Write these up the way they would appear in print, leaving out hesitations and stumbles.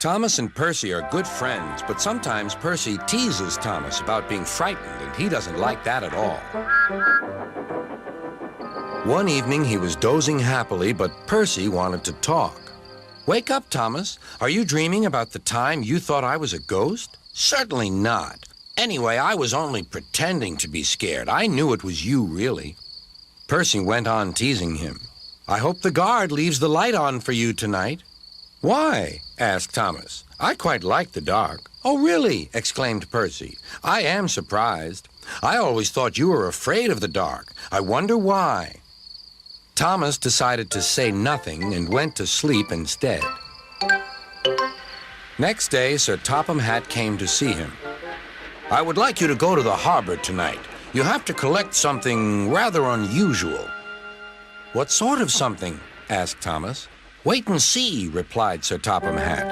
Thomas and Percy are good friends, but sometimes Percy teases Thomas about being frightened, and he doesn't like that at all. One evening, he was dozing happily, but Percy wanted to talk. "Wake up, Thomas. Are you dreaming about the time you thought I was a ghost?" "Certainly not. Anyway, I was only pretending to be scared. I knew it was you, really." Percy went on teasing him. "I hope the guard leaves the light on for you tonight." "Why?" asked Thomas. "I quite like the dark." "Oh, really?" exclaimed Percy. "I am surprised. I always thought you were afraid of the dark. I wonder why." Thomas decided to say nothing and went to sleep instead. Next day, Sir Topham Hatt came to see him. "I would like you to go to the harbor tonight. You have to collect something rather unusual." "What sort of something?" asked Thomas. "Wait and see," replied Sir Topham Hatt.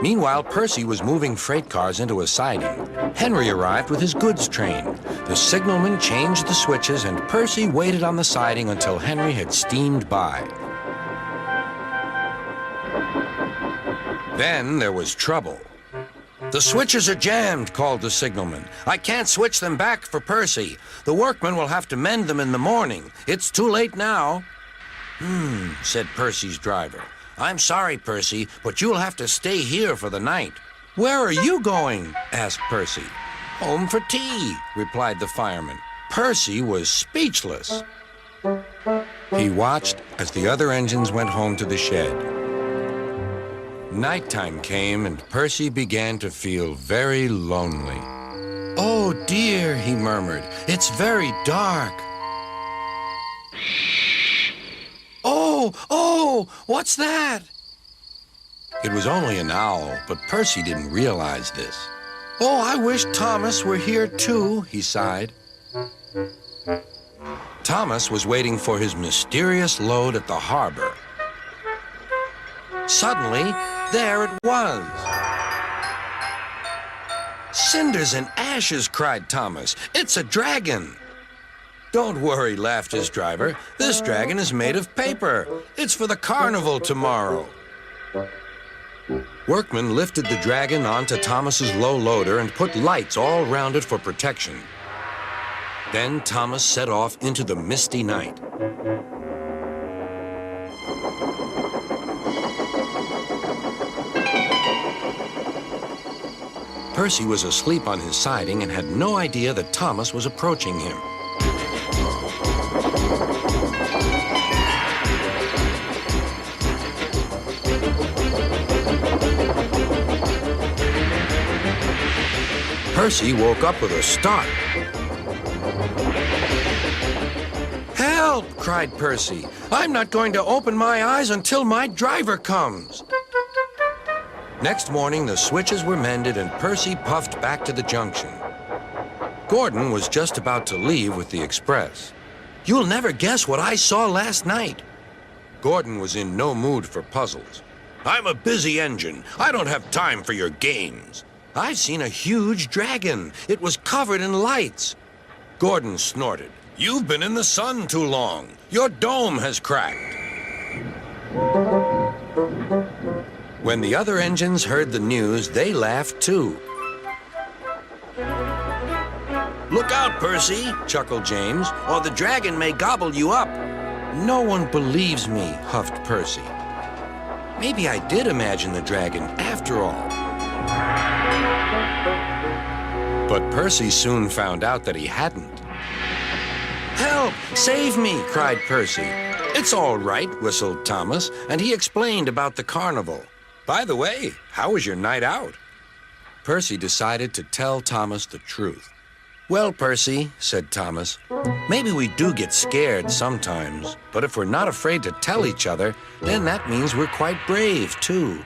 Meanwhile, Percy was moving freight cars into a siding. Henry arrived with his goods train. The signalman changed the switches, and Percy waited on the siding until Henry had steamed by. Then there was trouble. "The switches are jammed," called the signalman. "I can't switch them back for Percy. The workmen will have to mend them in the morning. It's too late now." Said Percy's driver. "I'm sorry, Percy, but you'll have to stay here for the night." "Where are you going?" asked Percy. "Home for tea," replied the fireman. Percy was speechless. He watched as the other engines went home to the shed. Nighttime came, and Percy began to feel very lonely. "Oh, dear," he murmured. "It's very dark." Oh, what's that?" It was only an owl, but Percy didn't realize this. "Oh, I wish Thomas were here too," he sighed. Thomas was waiting for his mysterious load at the harbor. Suddenly, there it was. "Cinders and ashes," cried Thomas. "It's a dragon." "Don't worry," laughed his driver. "This dragon is made of paper. It's for the carnival tomorrow." Workmen lifted the dragon onto Thomas's low loader and put lights all around it for protection. Then Thomas set off into the misty night. Percy was asleep on his siding and had no idea that Thomas was approaching him. Percy woke up with a start. "Help!" cried Percy. "I'm not going to open my eyes until my driver comes." Next morning, the switches were mended, and Percy puffed back to the junction. Gordon was just about to leave with the express. "You'll never guess what I saw last night." Gordon was in no mood for puzzles. "I'm a busy engine. I don't have time for your games." "I've seen a huge dragon. It was covered in lights." Gordon snorted. "You've been in the sun too long. Your dome has cracked." When the other engines heard the news, they laughed too. "Look out, Percy," chuckled James, "or the dragon may gobble you up." "No one believes me," huffed Percy. Maybe I did imagine the dragon after all. But Percy soon found out that he hadn't. "Help! Save me!" cried Percy. "It's all right," whistled Thomas, and he explained about the carnival. "By the way, how was your night out?" Percy decided to tell Thomas the truth. "Well, Percy," said Thomas, "maybe we do get scared sometimes, but if we're not afraid to tell each other, then that means we're quite brave, too."